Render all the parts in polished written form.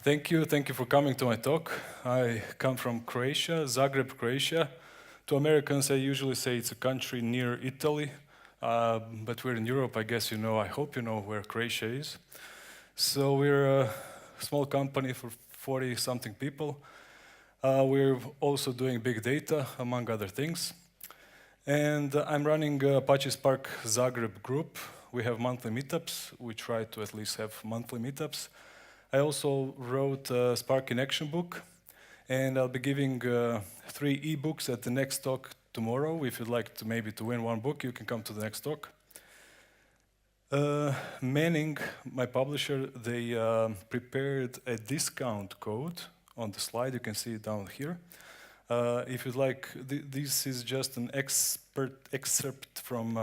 Thank you for coming to my talk. I come from Croatia, Zagreb, Croatia. To Americans, I usually say it's a country near Italy, but we're in Europe, I guess you know, I hope you know where Croatia is. So we're a small company for 40-something people. We're also doing big data, among other things. And I'm running Apache Spark Zagreb group. We have monthly meetups. We try to at least have monthly meetups. I also wrote a Spark in Action book, and I'll be giving 3 ebooks at the next talk tomorrow. If you'd like to maybe to win 1 book, you can come to the next talk. Manning, my publisher, they prepared a discount code on the slide. You can see it down here. If you'd like, this is just an excerpt from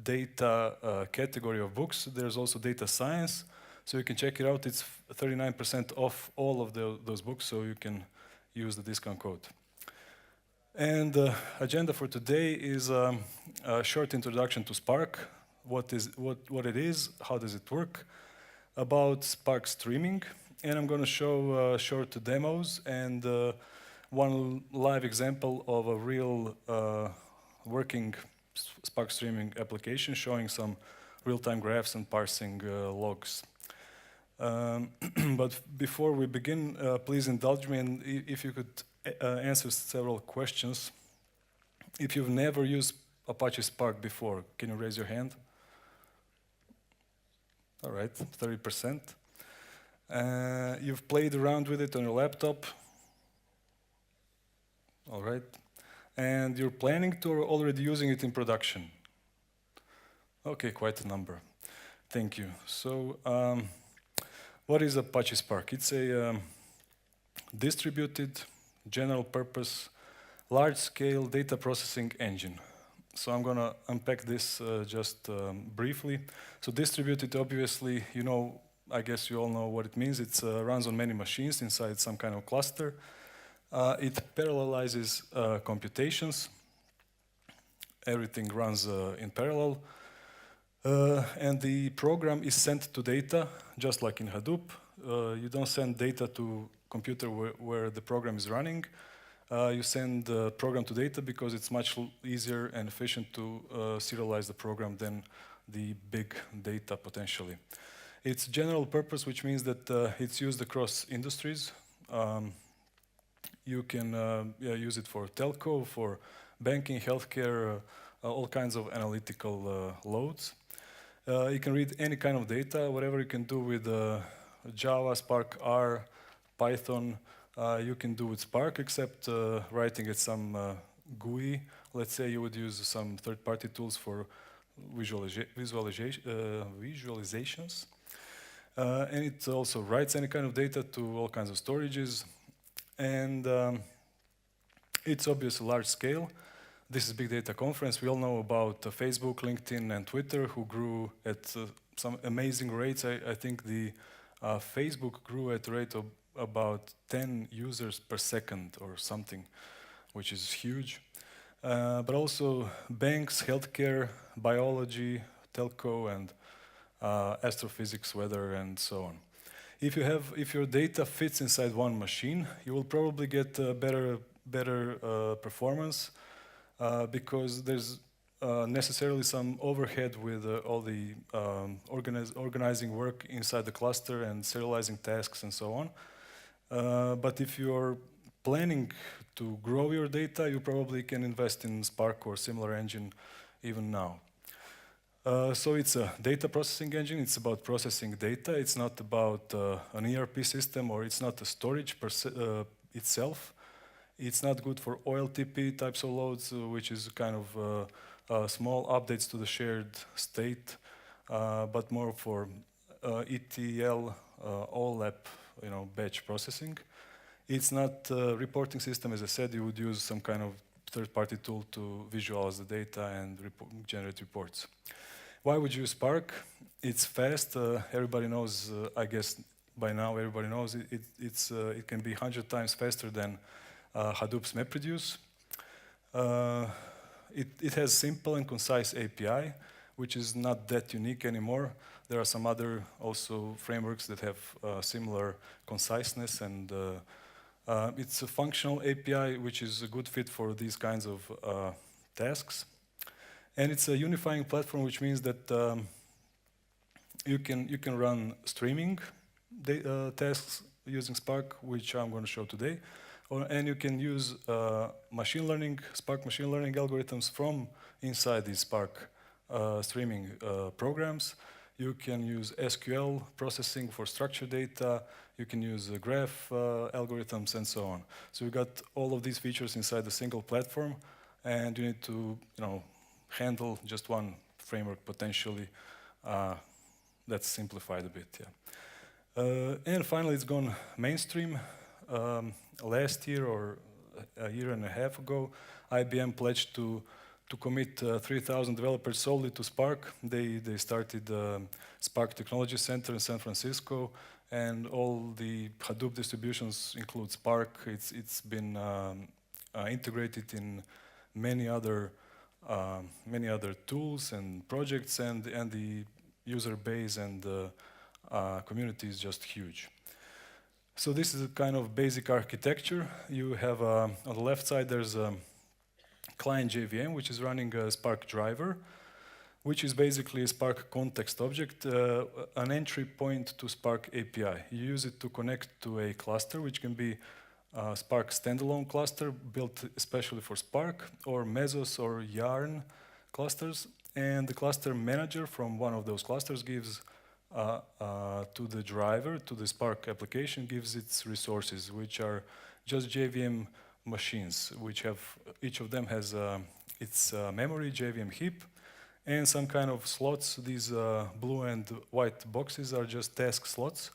data category of books. There's also data science, so you can check it out. It's 39% off all of those books, so you can use the discount code. And the agenda for today is a short introduction to Spark, what it is, how does it work, about Spark streaming, and I'm going to show short demos and one live example of a real working Spark streaming application showing some real-time graphs and parsing logs. But before we begin, please indulge me, and if you could answer several questions. If you've never used Apache Spark before, can you raise your hand? All right, 30%. You've played around with it on your laptop? All right. And you're planning to or already using it in production? Okay, quite a number. Thank you. So, what is Apache Spark? It's a distributed, general-purpose, large-scale data processing engine. So I'm going to unpack this just briefly. So distributed, obviously, you know, I guess you all know what it means. It runs on many machines inside some kind of cluster. It parallelizes computations. Everything runs in parallel. And the program is sent to data, just like in Hadoop. You don't send data to computer where the program is running. You send the program to data because it's much easier and efficient to serialize the program than the big data potentially. It's general purpose, which means that it's used across industries. You can use it for telco, for banking, healthcare, all kinds of analytical loads. You can read any kind of data, whatever you can do with Java, Spark, R, Python, you can do with Spark, except writing at some GUI. Let's say you would use some third-party tools for visualizations. And it also writes any kind of data to all kinds of storages. And it's obviously large scale. This is Big Data Conference. We all know about Facebook, LinkedIn, and Twitter, who grew at some amazing rates. I think the Facebook grew at a rate of about 10 users per second or something, which is huge. But also banks, healthcare, biology, telco, and astrophysics, weather, and so on. If your data fits inside one machine, you will probably get better performance because there's necessarily some overhead with all the organizing work inside the cluster and serializing tasks and so on. But if you're planning to grow your data, you probably can invest in Spark or similar engine even now. So it's a data processing engine. It's about processing data. It's not about an ERP system, or it's not a storage itself. It's not good for OLTP types of loads, which is kind of small updates to the shared state, but more for ETL, OLAP, batch processing. It's not a reporting system. As I said, you would use some kind of third-party tool to visualize the data and generate reports. Why would you use Spark? It's fast. Everybody knows, I guess by now everybody knows it can be 100 times faster than Hadoop's MapReduce. It has simple and concise API, which is not that unique anymore. There are some other also frameworks that have similar conciseness, and it's a functional API, which is a good fit for these kinds of tasks. And it's a unifying platform, which means that you can run streaming tasks using Spark, which I'm going to show today, and you can use machine learning, Spark machine learning algorithms from inside these Spark streaming programs. You can use SQL processing for structured data. You can use graph algorithms and so on. So you got all of these features inside a single platform, and you need to, handle just one framework potentially. That's simplified a bit, yeah. And finally, it's gone mainstream. Last year or a year and a half ago, IBM pledged to commit 3,000 developers solely to Spark. They started Spark Technology Center in San Francisco, and all the Hadoop distributions include Spark. It's been integrated in many other tools and projects, and the user base and the community is just huge. So this is a kind of basic architecture. You have on the left side there's a client JVM, which is running a Spark driver, which is basically a Spark context object, an entry point to Spark API. You use it to connect to a cluster, which can be a Spark standalone cluster built especially for Spark, or Mesos or Yarn clusters. And the cluster manager from one of those clusters gives to the driver, to the Spark application, gives its resources, which are just JVM machines, which have, each of them has its memory, JVM heap, and some kind of slots. These blue and white boxes are just task slots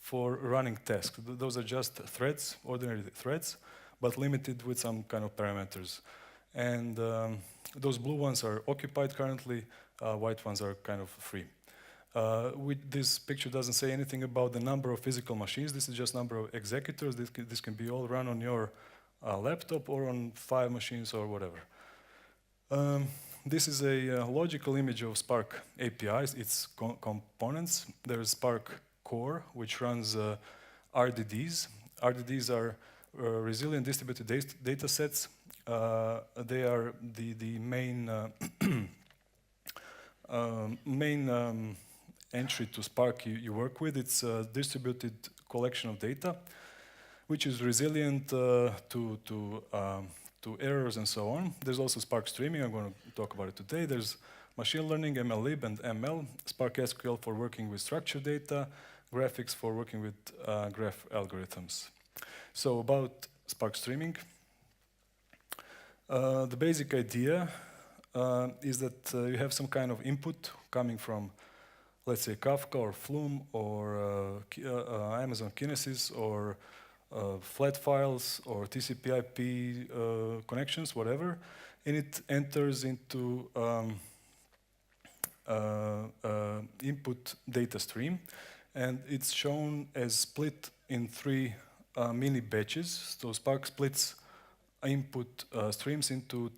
for running tasks. Those are just threads, ordinary threads, but limited with some kind of parameters. And those blue ones are occupied currently, white ones are kind of free. This picture doesn't say anything about the number of physical machines. This is just number of executors. This can be all run on your laptop or on 5 machines or whatever. This is a logical image of Spark APIs, its components. There's Spark core, which runs RDDs. RDDs are resilient distributed data sets. They are the main entry to Spark you work with. It's a distributed collection of data, which is resilient to errors and so on. There's also Spark streaming. I'm going to talk about it today. There's machine learning, MLlib and ML, Spark SQL for working with structured data, graphics for working with graph algorithms. So about Spark streaming, the basic idea is that you have some kind of input coming from, let's say, Kafka or Flume or Amazon Kinesis or flat files or TCP/IP connections, whatever, and it enters into input data stream, and it's shown as split in 3 mini batches. So Spark splits input streams into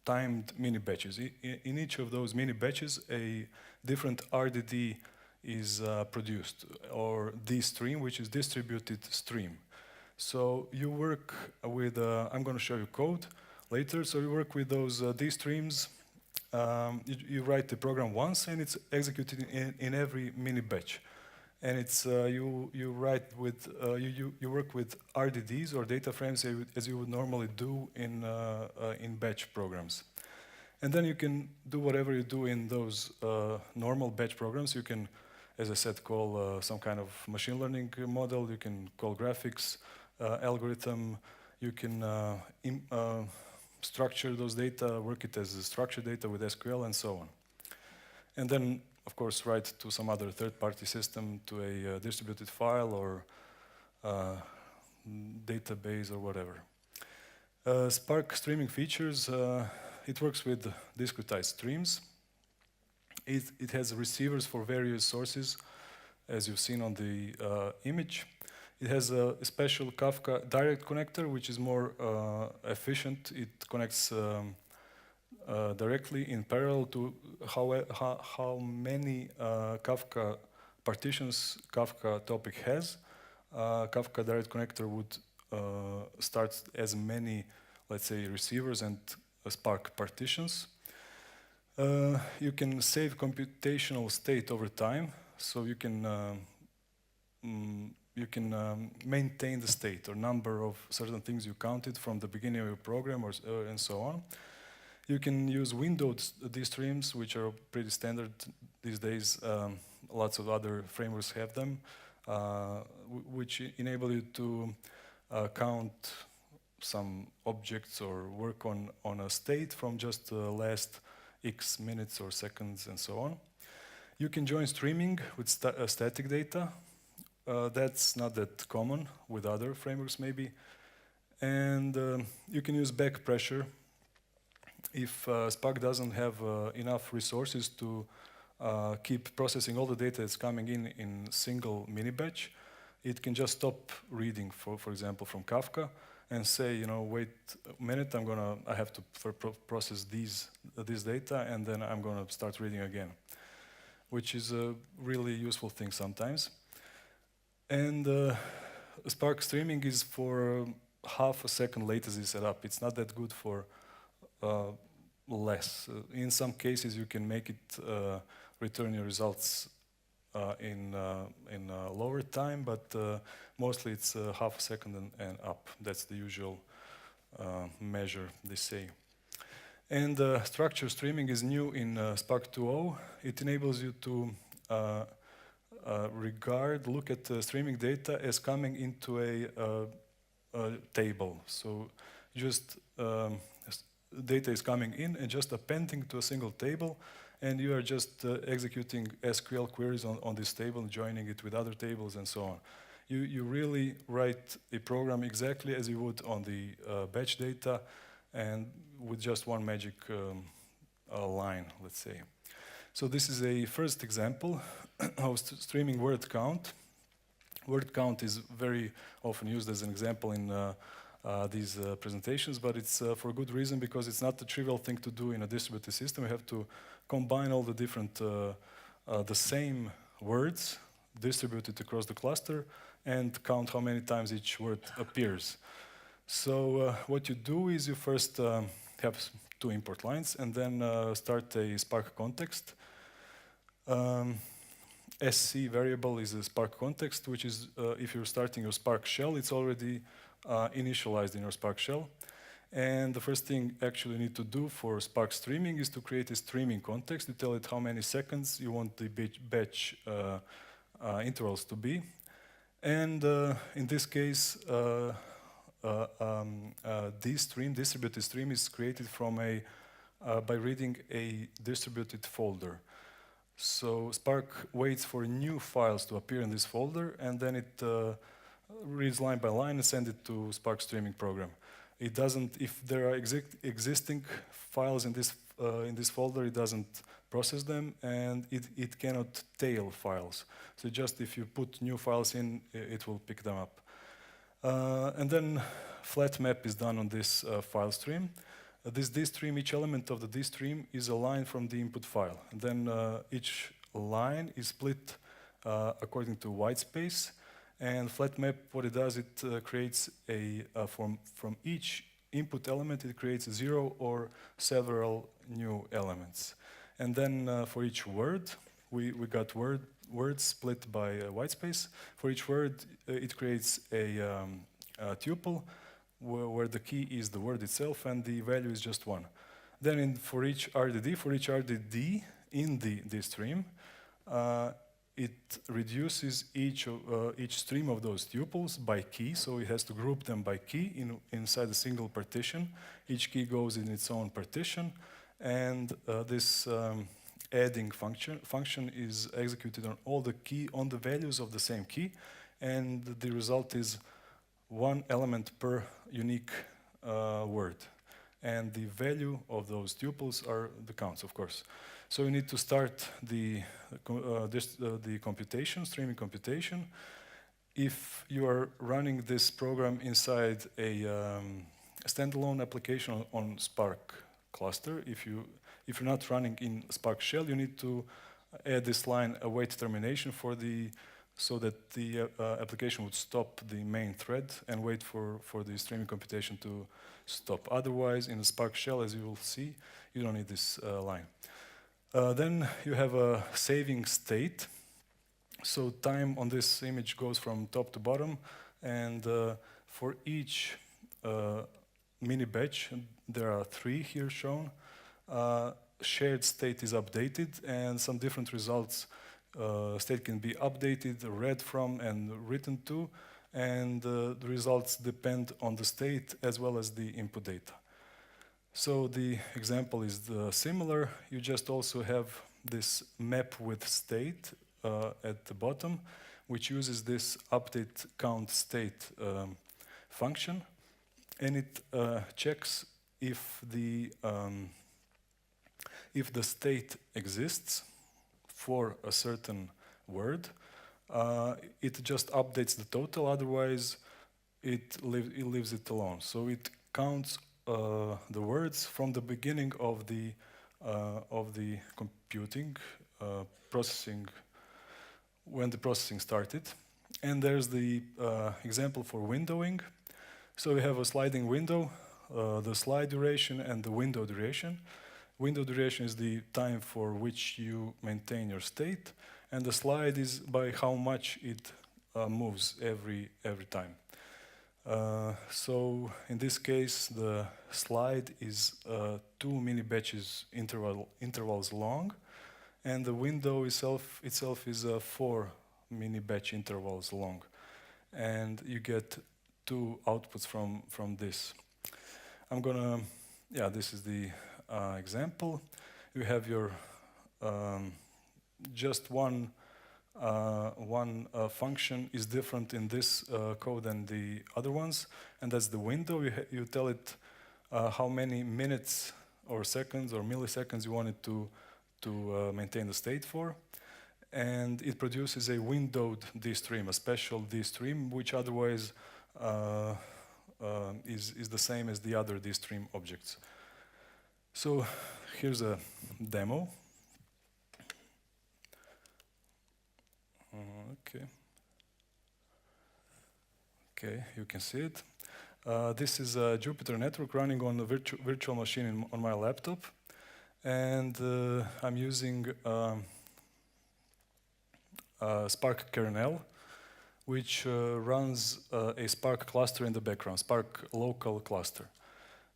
timed mini batches. In each of those mini batches, a different RDD is produced, or D stream, which is distributed stream. So you work with, I'm going to show you code later, so you work with those D streams. You write the program once, and it's executed in every mini batch. And it's you write with you work with RDDs or data frames as you would normally do in batch programs. And then you can do whatever you do in those normal batch programs. You can, as I said, call some kind of machine learning model. You can call graphics algorithm. You can structure those data, work it as structured data with SQL and so on. And then, of course, write to some other third-party system, to a distributed file or database or whatever. Spark streaming features, it works with discretized streams. It has receivers for various sources, as you've seen on the image. It has a special Kafka direct connector, which is more efficient. It connects directly in parallel to how many Kafka partitions Kafka topic has. Kafka Direct Connector would start as many, let's say, receivers and Spark partitions. You can save computational state over time, so you can maintain the state or number of certain things you counted from the beginning of your program, and so on. You can use windowed D-streams, which are pretty standard these days. Lots of other frameworks have them, which enable you to count some objects or work on a state from just the last X minutes or seconds and so on. You can join streaming with static data. That's not that common with other frameworks maybe. And you can use back pressure. If Spark doesn't have enough resources to keep processing all the data that's coming in single mini batch, it can just stop reading, for example, from Kafka, and say, wait a minute, I have to process this data, and then I'm gonna start reading again, which is a really useful thing sometimes. And Spark streaming is for half a second latency setup. It's not that good for less. In some cases, you can make it return your results in lower time, but mostly it's half a second and up. That's the usual measure, they say. And structure streaming is new in Spark 2.0. It enables you to look at streaming data as coming into a table. So just data is coming in and just appending to a single table, and you are just executing SQL queries on this table, joining it with other tables and so on. You really write a program exactly as you would on the batch data, and with just one magic line, let's say. So this is a first example of streaming word count. Word count is very often used as an example in these presentations, but it's for a good reason, because it's not a trivial thing to do in a distributed system. You have to combine all the different, the same words distributed across the cluster and count how many times each word appears. So what you do is you first have two import lines and then start a Spark context. SC variable is a Spark context, which is, if you're starting your Spark shell, it's already initialized in your Spark shell. And the first thing actually you need to do for Spark streaming is to create a streaming context. You tell it how many seconds you want the batch intervals to be. And in this case, distributed stream is created from by reading a distributed folder. So Spark waits for new files to appear in this folder, and then it reads line by line and sends it to Spark streaming program. It doesn't, if there are existing files in this folder, it doesn't process them, and it cannot tail files. So just if you put new files in, it will pick them up. And then flat map is done on this file stream. This D-stream, each element of the D-stream is a line from the input file. And then each line is split according to white space. And flat map, what it does, it creates from each input element, it creates 0 or several new elements. And then for each word, we got words split by white space. For each word, it creates a tuple where the key is the word itself and the value is just 1. Then for each RDD in the stream, it reduces each stream of those tuples by key, so it has to group them by key inside a single partition. Each key goes in its own partition, and this adding function is executed on all the values of the same key, and the result is one element per unique word. And the value of those tuples are the counts, of course. So you need to start the computation, streaming computation. If you are running this program inside a standalone application on Spark cluster. If you're not running in Spark shell, you need to add this line await termination so that the application would stop the main thread and wait for the streaming computation to stop. Otherwise, in the Spark shell, as you will see, you don't need this line. Then you have a saving state. So time on this image goes from top to bottom, and for each mini batch, there are 3 here shown. Shared state is updated, and some different results. State can be updated, read from, and written to, and the results depend on the state as well as the input data. So the example is similar. You just also have this map with state at the bottom, which uses this update count state function, and it checks if the state exists for a certain word. It just updates the total. Otherwise, it leaves it alone. So it counts the words from the beginning of the computing processing, when the processing started. And there's the example for windowing. So we have a sliding window, the slide duration and the window duration. Window duration is the time for which you maintain your state, and the slide is by how much it moves every time. So in this case, the slide is 2 mini batches intervals long, and the window itself is 4 mini batch intervals long, and you get 2 outputs from this. This is the example. You have your just one function is different in this code than the other ones, and that's the window. You tell it how many minutes or seconds or milliseconds you want it to maintain the state for, and it produces a windowed dstream, a special dstream, which otherwise is the same as the other dstream objects. So here's a demo. Okay, you can see it. This is a Jupyter network running on a virtual machine on my laptop, and I'm using Spark kernel, which runs a Spark cluster in the background, Spark local cluster.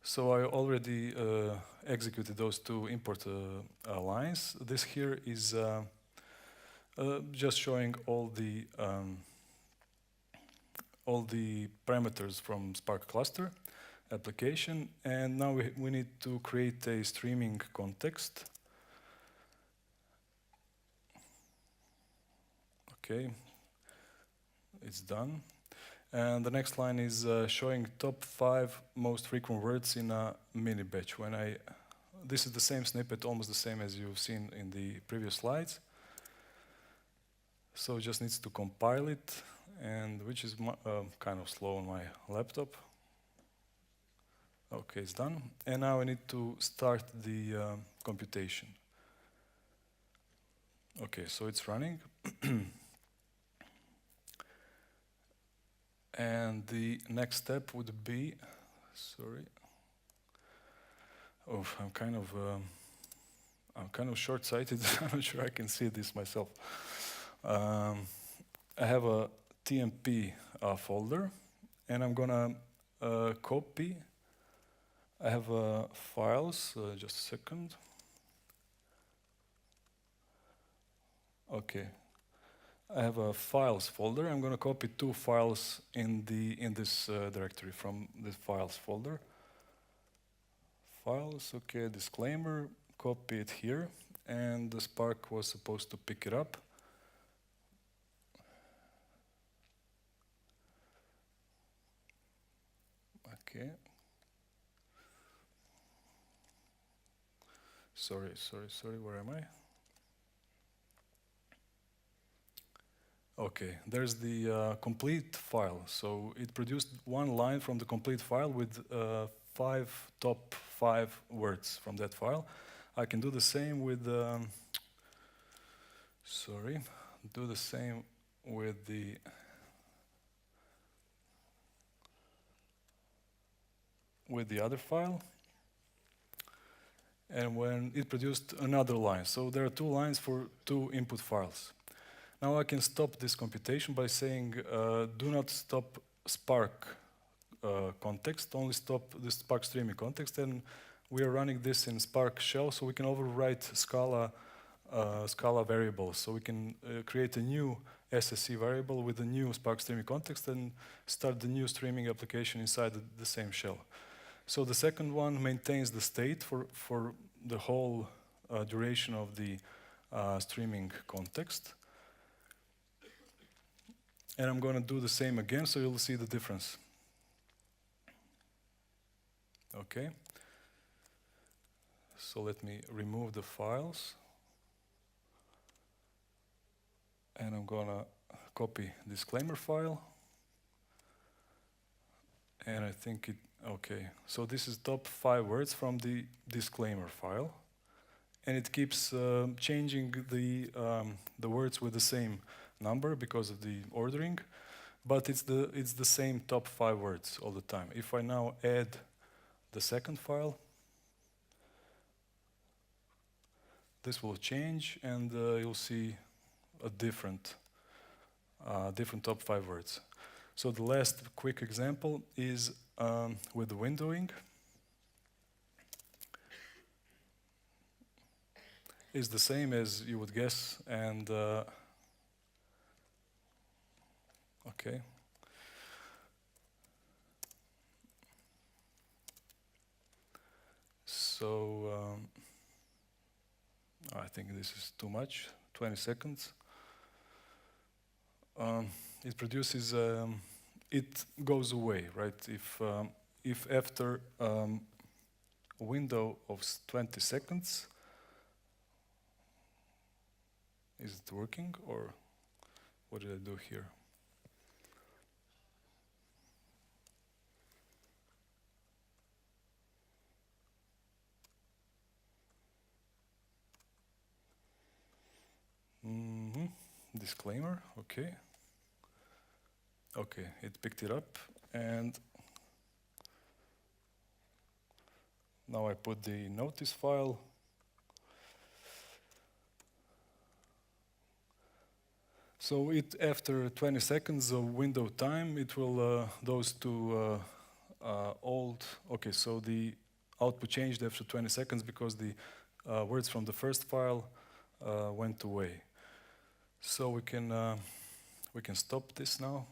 So I already executed those 2 import lines. This here is just showing all the parameters from Spark cluster application, and now we need to create a streaming context. Okay, it's done. And the next line is showing top 5 most frequent words in a mini batch. This is the same snippet, almost the same as you've seen in the previous slides. So it just needs to compile it, and which is kind of slow on my laptop. Okay, it's done. And now I need to start the computation. Okay, so it's running. And the next step would be, I'm kind of short-sighted. I'm not sure I can see this myself. I have a TMP folder, and I'm gonna copy. I have files. Just a second. Okay. I have a files folder. I'm going to copy 2 files in this directory from the files folder. Files, okay, disclaimer, copy it here, and the Spark was supposed to pick it up. Okay. Sorry, where am I? Okay, there's the complete file. So it produced 1 line from the complete file with top five words from that file. I can do the same with do the same with the other file, and when it produced another line. So there are two lines for two input files. Now I can stop this computation by saying do not stop Spark context, only stop the Spark streaming context, and we are running this in Spark shell, so we can overwrite Scala variables. So we can create a new SSC variable with a new Spark streaming context and start the new streaming application inside the same shell. So the second one maintains the state for the whole duration of the streaming context. And I'm going to do the same again, so you'll see the difference. Okay. So let me remove the files. And I'm going to copy disclaimer file. And I think it, okay. So this is top 5 words from the disclaimer file. And it keeps changing the words with the same number because of the ordering, but it's the same top 5 words all the time. If I now add the second file, this will change, and you'll see a different top 5 words. So the last quick example is with the windowing. Is the same as you would guess, and okay. So I think this is too much, 20 seconds. It produces, it goes away, right? If after a window of 20 seconds, is it working, or what did I do here? Disclaimer, okay. Okay, it picked it up, and now I put the notice file. So after 20 seconds of window time, it will, those two old, okay, so the output changed after 20 seconds because the words from the first file went away. So we can stop this now.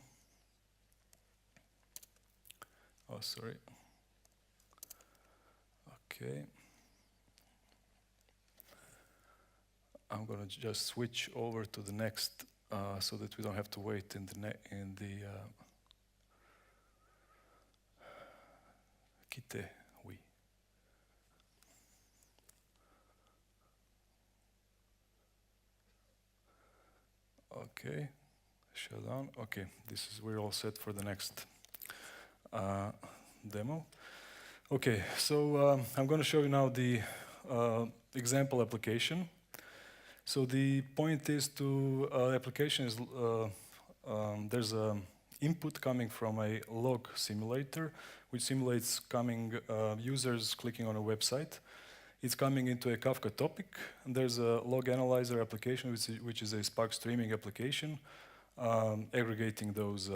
Oh, sorry. Okay. I'm going to just switch over to the next so that we don't have to wait in the quitte, oui. Okay, shut down. Okay, we're all set for the next demo. Okay, so I'm going to show you now the example application. So the point is to application is there's an input coming from a log simulator, which simulates users clicking on a website. It's coming into a Kafka topic, and there's a log analyzer application, which is a Spark streaming application, aggregating those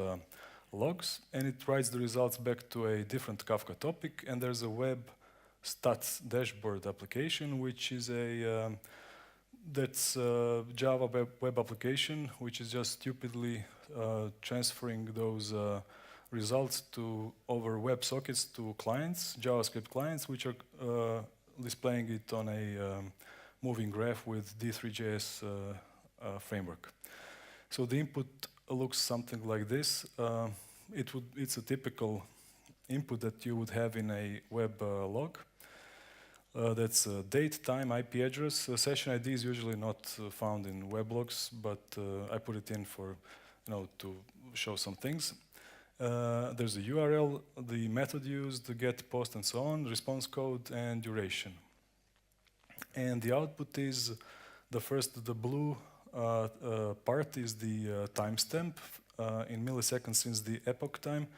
logs, and it writes the results back to a different Kafka topic, and there's a web stats dashboard application, which is that's a Java web application, which is just stupidly transferring those results over WebSockets to clients, JavaScript clients, which are displaying it on a moving graph with D3.js framework. So the input looks something like this. It's a typical input that you would have in a web log. That's date, time, IP address. Session ID is usually not found in weblogs, but I put it in for, to show some things. There's the URL, the method used, the get, post, and so on, response code, and duration. And the output is the blue part is the timestamp in milliseconds since the epoch time.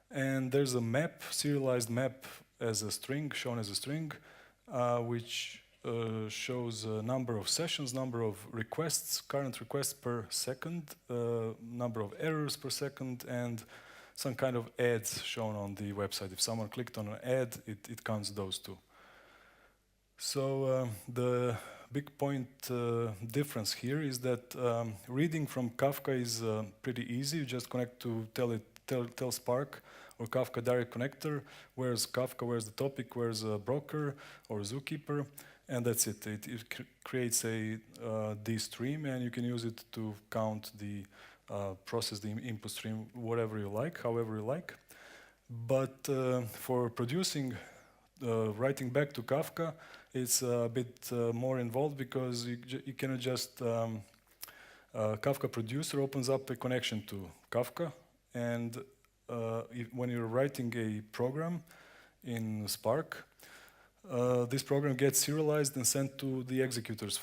And there's a map, serialized map as a string, shown as a string, which shows a number of sessions, number of requests, current requests per second, number of errors per second, and some kind of ads shown on the website. If someone clicked on an ad, it counts those two. So the big point difference here is that reading from Kafka is pretty easy. You just connect to tell Spark or Kafka direct connector. Where's Kafka? Where's the topic? Where's a broker or Zookeeper? And that's it. It creates a D stream, and you can use it to count the process the input stream, whatever you like, however you like. But for producing, writing back to Kafka, it's a bit more involved because you cannot just Kafka producer opens up a connection to Kafka, and when you're writing a program in Spark, this program gets serialized and sent to the executors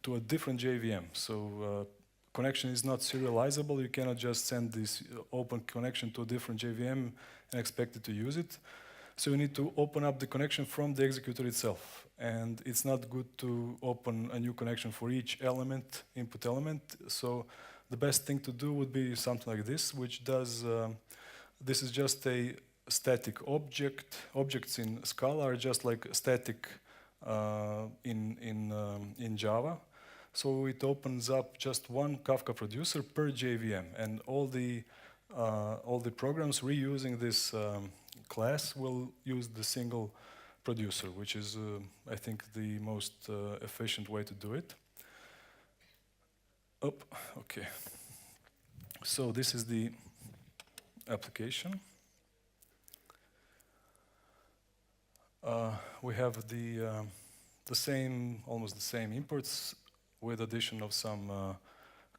to a different JVM. So connection is not serializable. You cannot just send this open connection to a different JVM and expect it to use it. So you need to open up the connection from the executor itself. And it's not good to open a new connection for each element, input element. So the best thing to do would be something like this, which does, this is just a static object. Objects in Scala are just like static in Java. So it opens up just one Kafka producer per JVM, and all the programs reusing this class will use the single producer, which is, I think, the most efficient way to do it. Oh, okay. So this is the application. We have the same, almost the same imports, with addition of some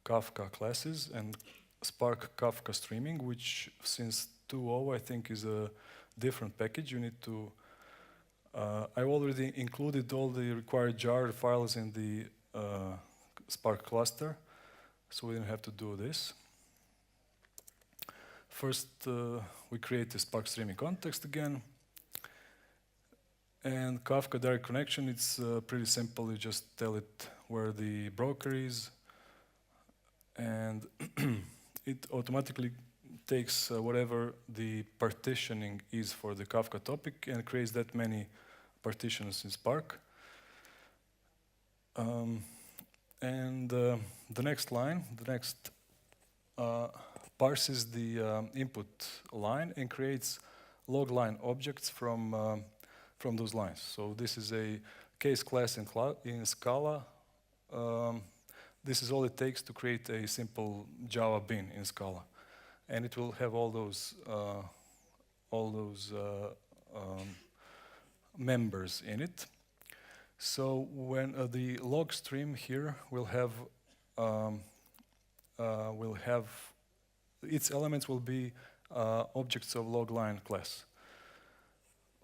Kafka classes and Spark Kafka streaming, which since 2.0 I think is a different package. You need to, I already included all the required jar files in the Spark cluster, so we didn't have to do this. First, we create a Spark streaming context again. And Kafka direct connection, it's pretty simple. You just tell it where the broker is, and it automatically takes whatever the partitioning is for the Kafka topic and creates that many partitions in Spark. And the next line, the next parses the input line and creates log line objects from those lines. So this is a case class in Scala. This is all it takes to create a simple Java bin in Scala, and it will have all those members in it. So when the log stream here will have its elements will be objects of log line class.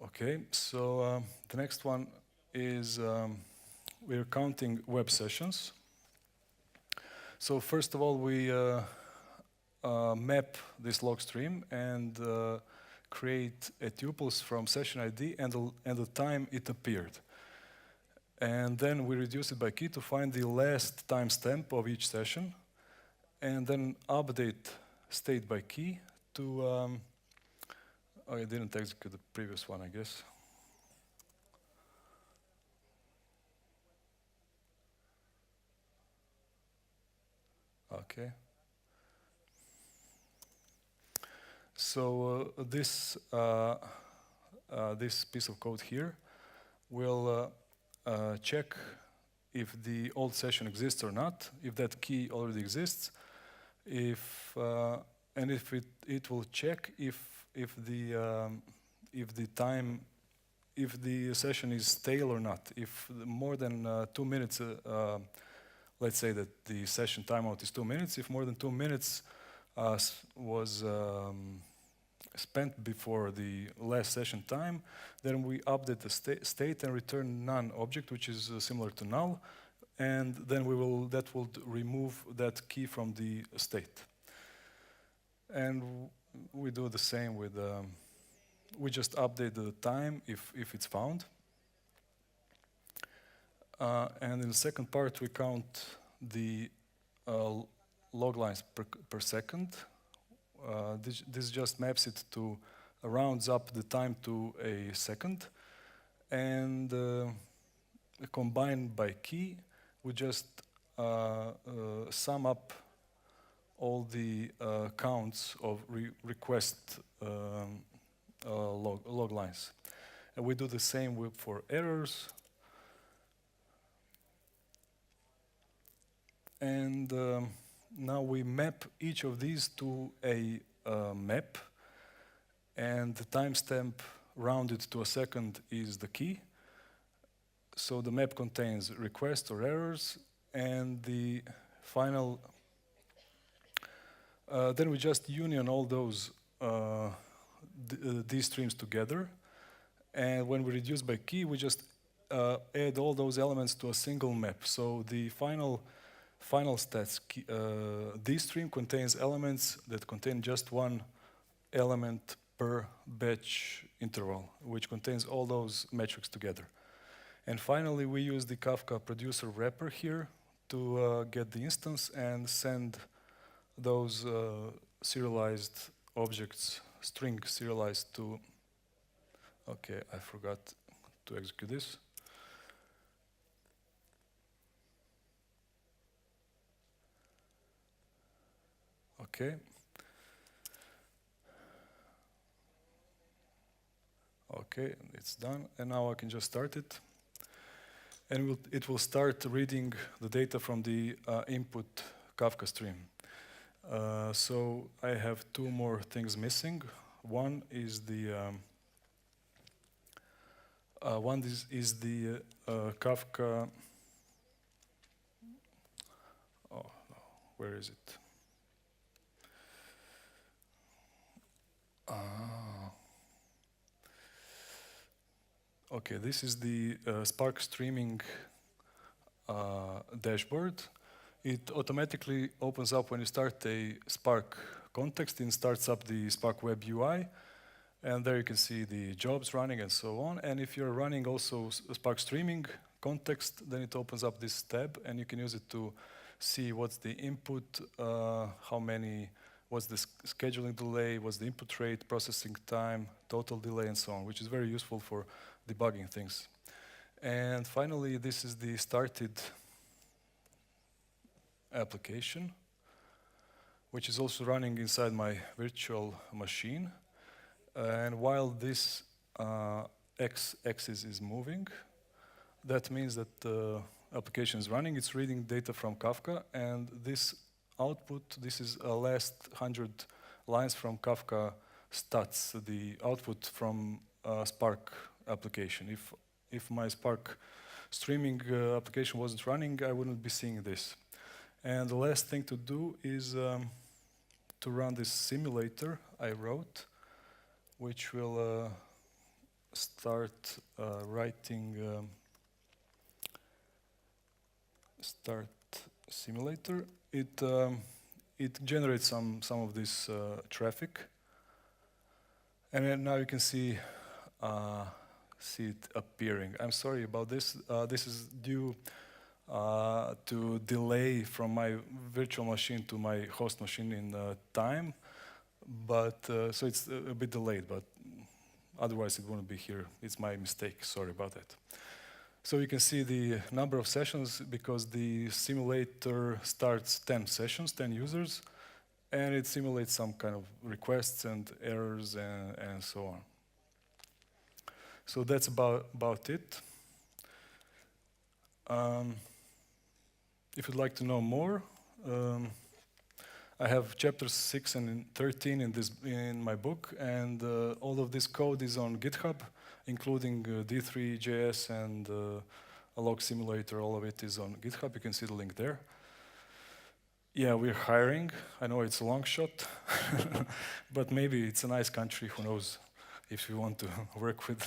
Okay, so the next one is we're counting web sessions. So first of all, we map this log stream and create a tuples from session ID and the time it appeared. And then we reduce it by key to find the last timestamp of each session, and then update state by key to oh, I didn't execute the previous one, I guess. Okay. So this piece of code here will check if the old session exists or not, if that key already exists, and if it will check if the session is stale or not. If more than 2 minutes, let's say that the session timeout is 2 minutes. If more than 2 minutes was spent before the last session time, then we update the state and return none object, which is similar to null, and then that will remove that key from the state. And we do the same with, we just update the time if it's found. And in the second part, we count the log lines per second. This just maps it to, rounds up the time to a second. And combined by key, we just sum up all the counts of request log lines. And we do the same for errors. And now we map each of these to a map, and the timestamp rounded to a second is the key. So the map contains requests or errors, and the final, then we just union all those these streams together, and when we reduce by key, we just add all those elements to a single map. So the final stats, this stream contains elements that contain just one element per batch interval, which contains all those metrics together. And finally, we use the Kafka producer wrapper here to get the instance and send those serialized objects, string serialized to, okay, I forgot to execute this. Okay. Okay, it's done, and now I can just start it. And it will start reading the data from the input Kafka stream. So I have two more things missing. One is the Kafka. Oh no, where is it? Okay, this is the Spark streaming dashboard. It automatically opens up when you start a Spark context and starts up the Spark Web UI. And there you can see the jobs running and so on. And if you're running also Spark streaming context, then it opens up this tab and you can use it to see what's the input, what's the scheduling delay, what's the input rate, processing time, total delay, and so on, which is very useful for debugging things. And finally, this is the started application, which is also running inside my virtual machine. And while this x-axis is moving, that means that the application is running. It's reading data from Kafka, and this output, this is last 100 lines from Kafka stats, the output from Spark application. If my Spark streaming application wasn't running, I wouldn't be seeing this. And the last thing to do is to run this simulator I wrote, which will start writing start simulator. It generates some of this traffic, and then now you can see it appearing. I'm sorry about this. This is due to delay from my virtual machine to my host machine in time, but so it's a bit delayed. But otherwise, it wouldn't be here. It's my mistake. Sorry about that. So you can see the number of sessions because the simulator starts 10 sessions, 10 users, and it simulates some kind of requests and errors and so on. So that's about it. If you'd like to know more, I have chapters 6 and 13 in my book, and all of this code is on GitHub, including D3.js and a log simulator. All of it is on GitHub. You can see the link there. Yeah, we're hiring. I know it's a long shot, but maybe it's a nice country. Who knows? If you want to work with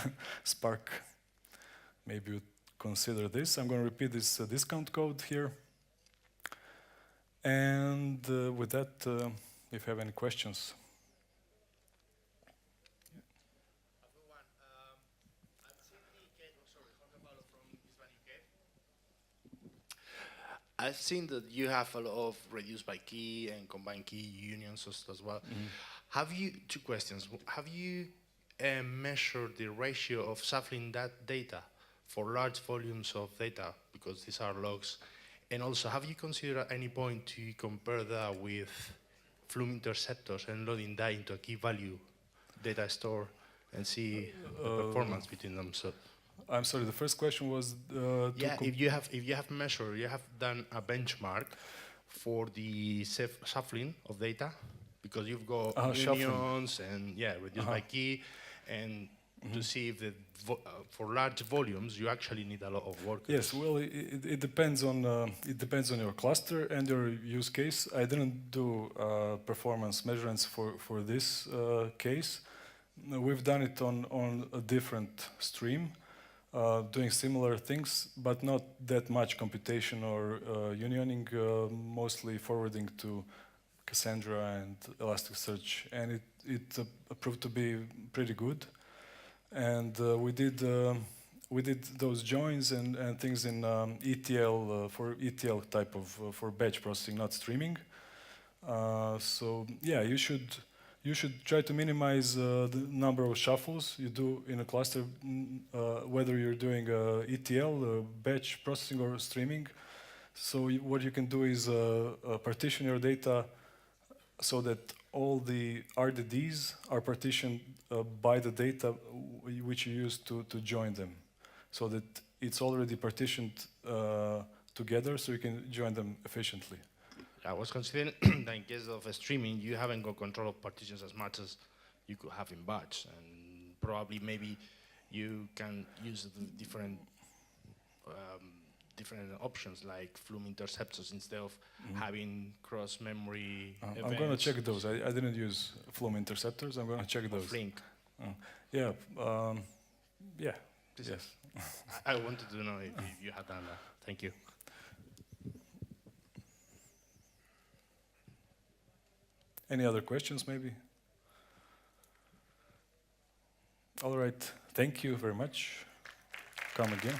Spark, maybe you consider this. I'm going to repeat this discount code here. And with that, if you have any questions. I've seen that you have a lot of reduce by key and combine key unions as well. Have you, two questions, have you measured the ratio of shuffling that data for large volumes of data, because these are logs? And also, have you considered at any point to compare that with Flume interceptors and loading that into a key value data store and see the performance between them? So I'm sorry, the first question was yeah, if you have measured, you have done a benchmark for the shuffling of data, because you've got unions and yeah, reduced by key, and to see if the for large volumes you actually need a lot of workers. Yes, well, it depends on your cluster and your use case. I didn't do performance measurements for this case. We've done it on a different stream, doing similar things, but not that much computation or unioning, mostly forwarding to Cassandra and Elasticsearch, and it proved to be pretty good. And we did those joins and things in ETL for ETL type of for batch processing, not streaming. So yeah, you should try to minimize the number of shuffles you do in a cluster, whether you're doing ETL, batch processing, or streaming. So what you can do is partition your data so that all the RDDs are partitioned by the data which you use to join them, so that it's already partitioned together, so you can join them efficiently. I was considering that in case of streaming, you haven't got control of partitions as much as you could have in batch, and probably maybe you can use the different options like Flume interceptors instead of having cross-memory events. I'm going to check those. I didn't use Flume interceptors. I'm going to check those. Flink. Yeah. Yeah. Yes. I wanted to know if you had done that. Thank you. Any other questions, maybe? All right. Thank you very much. Come again.